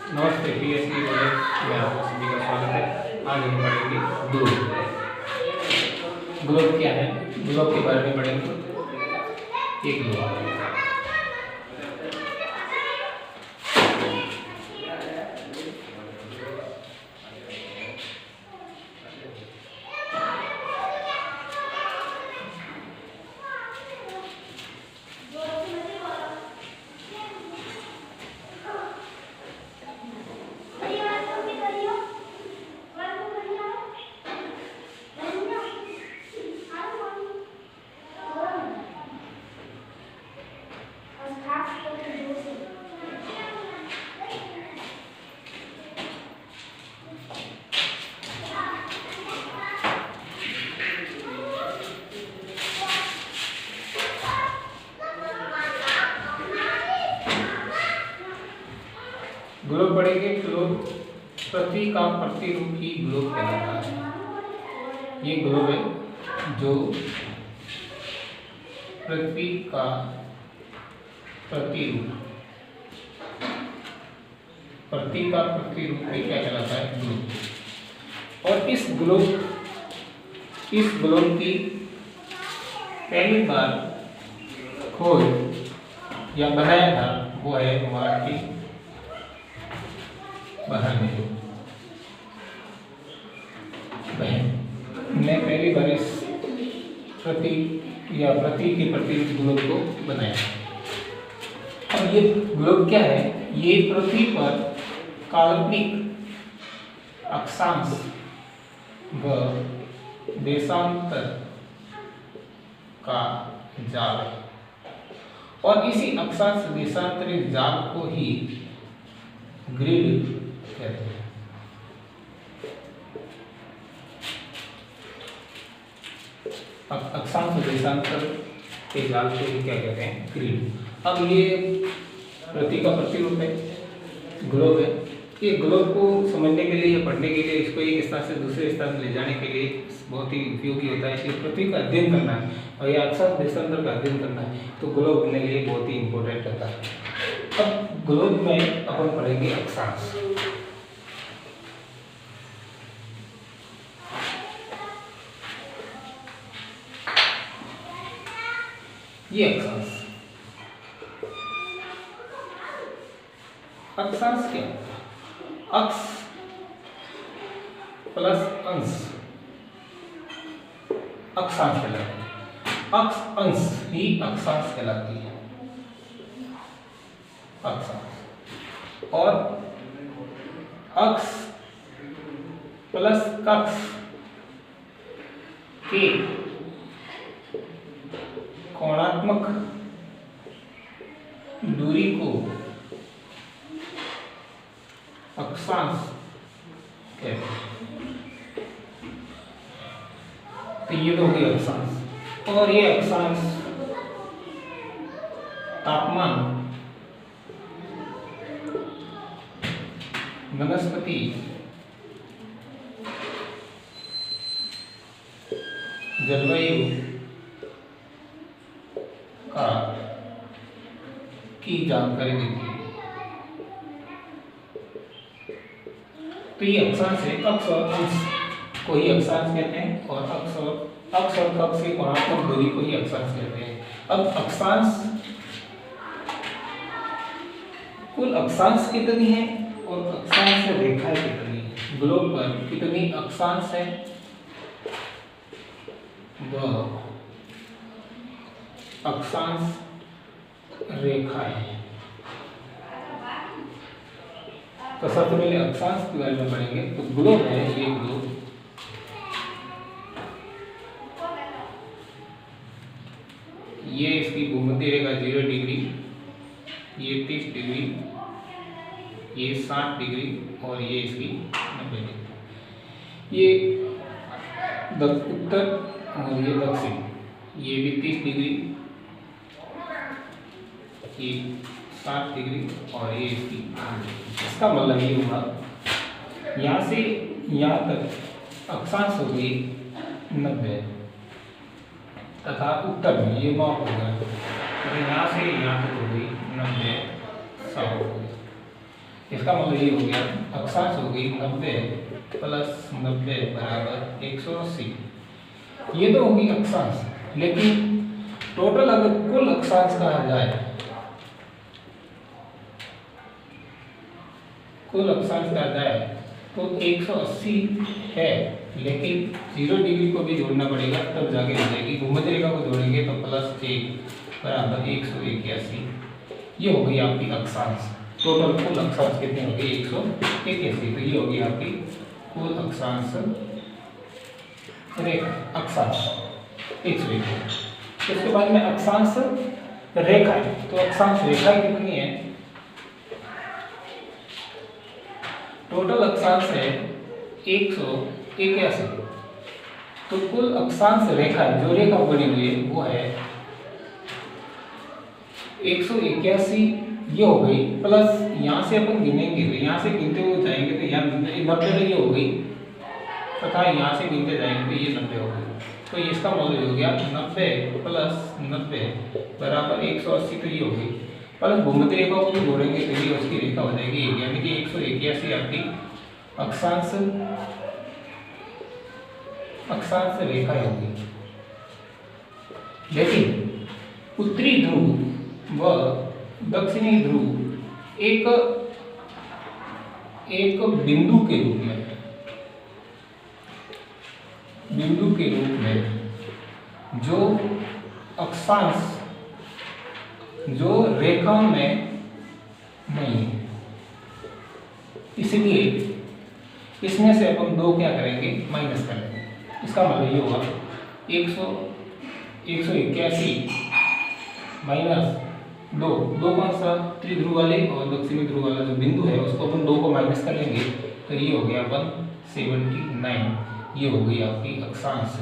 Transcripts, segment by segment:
नमस्ते PSC college में आपका सभी का स्वागत है। आज हम पढ़ेंगे ग्लोब। ग्लोब क्या है, ग्लोब के बारे में पढ़ेंगे। एक ग्लोब ग्लोब पढ़ेंगे। ग्लोब पृथ्वी का प्रतिरूप ही ग्लोब कहलाता है। ये ग्लोब है जो पृथ्वी का प्रतिरूप, पृथ्वी का प्रतिरूप ही क्या कहलाता है, ग्लोब। और इस ग्लोब की पहली बार खोज या बनाया था वो है हमारी बहन ने पहली बार इस पृथ्वी के प्रतिरूप ग्लोब को बनाया। अब ये ग्लोब क्या है, ये पृथ्वी पर काल्पनिक अक्षांश व देशांतर का जाल है और इसी अक्षांश देशांतरित जाल को ही ग्रिड कहते हैं। अब अक्षांश देशांतर के जाल को ही क्या कहते हैं, ग्रिड। अब ये पृथ्वी का प्रतिरूप है, ग्लोब है। ये ग्लोब को समझने के लिए या पढ़ने के लिए, इसको एक स्थान से दूसरे स्थान ले जाने के लिए बहुत ही उपयोगी होता है। इसलिए पृथ्वी का अध्ययन करना है और यह अक्षांश देशांतर का अध्ययन करना है तो ग्लोब अपने लिए बहुत ही इंपॉर्टेंट रहता है। अब ग्लोब में अपन पढ़ेंगे अक्षांश। ये अक्षांश क्या है? अक्ष प्लस अंश अक्षांश कहलाती है। अक्ष अंश ही अक्षांश कहलाती है, अक्षांश। और अक्ष प्लस कक्ष के कोणात्मक दूरी को अक्षांश कहते हैं। तो ये तो हो गया अक्षांश। और ये अक्षांश तापमान, वनस्पति, जलवायु की जानकारी देती है। तो ये अक्षांश है। अक्ष और अंश को ही अक्षांश कहते हैं और अक्ष और कक्ष की कोणात्मक दूरी को ही अक्षांश कहते हैं। अब अक्षांश, कुल अक्षांश कितनी है और अक्षांश रेखाएं कितनी है, ग्लोब पर कितनी अक्षांश है व अक्षांश रेखाएं। तो सबसे पहले अक्षांश के बारे में पढ़ेंगे। तो ग्लोब है, ये ग्लोब ये इसकी भूमध्य रेखा 0 डिग्री, ये 30 डिग्री, ये 60 डिग्री और ये इसकी 90 डिग्री। ये उत्तर और ये दक्षिण, ये भी 30 डिग्री, ये 60 डिग्री और ये इसकी। इसका मतलब ये हुआ यहाँ से यहाँ तक अक्षांश हो गई 90 तथा उत्तर में ये 9 हो गया, तो यहाँ से यहाँ तक हो गई 90 100 हो गई। इसका मतलब ये हो गया अक्षांश हो गई 90 प्लस 90 बराबर 180। ये तो होगी अक्षांश, लेकिन टोटल अगर कुल अक्षांश कहा जाए, कुल अक्षांश कहा जाए तो 180 है, लेकिन 0 डिग्री को भी जोड़ना पड़ेगा तब जाके हो जाएगी। भूमध्य रेखा को जोड़ेंगे तो +1 बराबर 181। ये हो गई आपकी अक्षांश। टोटल कुल अक्षांश कितनी हो गई 181। तो ये होगी आपकी कुल अक्षांश रेखा, अक्षांश 181। उसके बाद में अक्षांश रेखा है, तो अक्षांश रेखा कितनी है? टोटल अक्षांश है 181। तो कुल अक्षांश रेखा है, जो रेखा बनी हुई है वो है 181। ये हो गई प्लस यहाँ से अपन गिनेंगे तो यहाँ से गिनते हुए जाएंगे तो यहाँ 90 ये हो गई, तथा यहाँ से गिनते जाएंगे तो ये 90 हो गई। तो इसका मतलब हो गया 90 प्लस 90 बराबर 180। तो ये हो गई, प्लस भूमध्य रेखा को भी जोड़ेंगे तो ये उसकी रेखा हो जाएगी, यानी कि 181 आपकी अक्षांश रेखा होगी। लेकिन उत्तरी ध्रुव व दक्षिणी ध्रुव एक बिंदु के रूप में, जो अक्षांश जो रेखा में नहीं है, इसलिए इसमें से अपन 2 क्या करेंगे, माइनस कर लेंगे। इसका मतलब ये होगा 181 माइनस 2 कौन सा, उत्तरी ध्रुव वाले और दक्षिणी ध्रुव वाला जो बिंदु है उसको अपन 2 को माइनस कर लेंगे तो ये हो गया 179। ये हो गई आपकी अक्षांश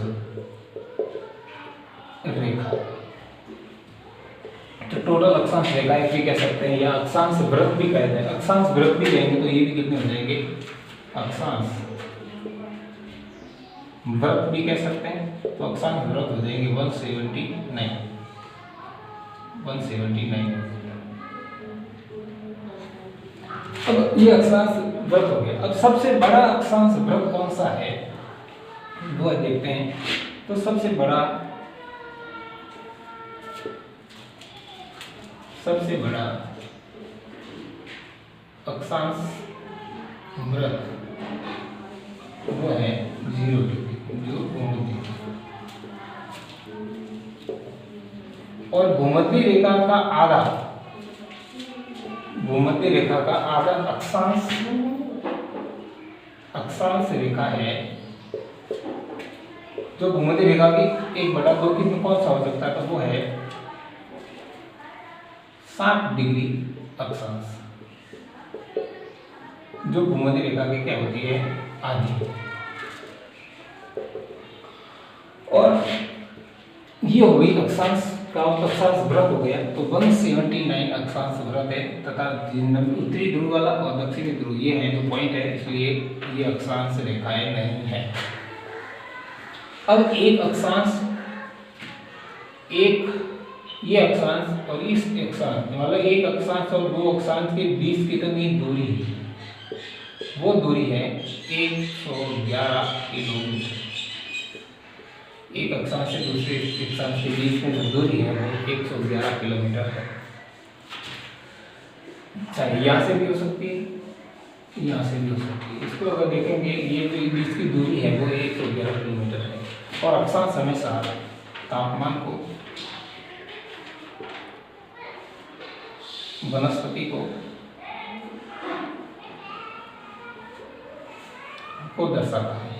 रेखा। तो टोटल अक्षांश रेखा भी कह सकते हैं या अक्षांश वृत्त भी कहते हैं। अक्षांश वृत्त भी लेंगे तो ये भी कितने हो जाएंगे, अक्षांश वृत्त भी कह सकते हैं। तो अक्षांश वृत्त हो जाएंगे 179। अब ये अक्षांश वृत्त हो गया। अब सबसे बड़ा अक्षांश वृत्त कौन सा है वो देखते हैं। तो सबसे बड़ा अक्षांश वृत्त वो है 0 डिग्री, जो भूमध्य, और भूमध्य रेखा का आधा अक्षांश रेखा है। जो भूमध्य रेखा की 1/2 की कौन सा हो सकता है, तो वो है 60 डिग्री अक्षांश, जो भूमध्य रेखा की क्या होती है, आधी। और ये हो गई अक्षांश का अक्षांश वृत्त हो गया। तो 179 अक्षांश वृत्त है, तथा उत्तरी ध्रुव वाला और दक्षिणी ध्रुव ये है जो पॉइंट है, इसलिए ये अक्षांश रेखाएं नहीं है। अब ये अक्षांश और इस अक्षांश, मतलब एक अक्षांश और 2 अक्षांश के बीच कितनी दूरी है, वो दूरी है 111 किलोमीटर। एक अक्षांश से दूसरे अक्षांश के बीच में जो दूरी है वो 111 किलोमीटर है। चाहे यहाँ से भी हो सकती है, यहाँ से भी हो सकती है। इसको अगर देखेंगे, ये जो बीच की दूरी है वो 111 किलोमीटर है। और अक्षांश हमेशा तापमान को, वनस्पति को दर्शाता है।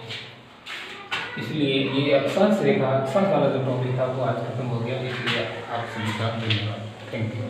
इसलिए ये अक्षांश रेखा, अक्षांश वाला जो टॉपिक था वो आज खत्म हो गया। इसलिए आप सभी का धन्यवाद। Thank you.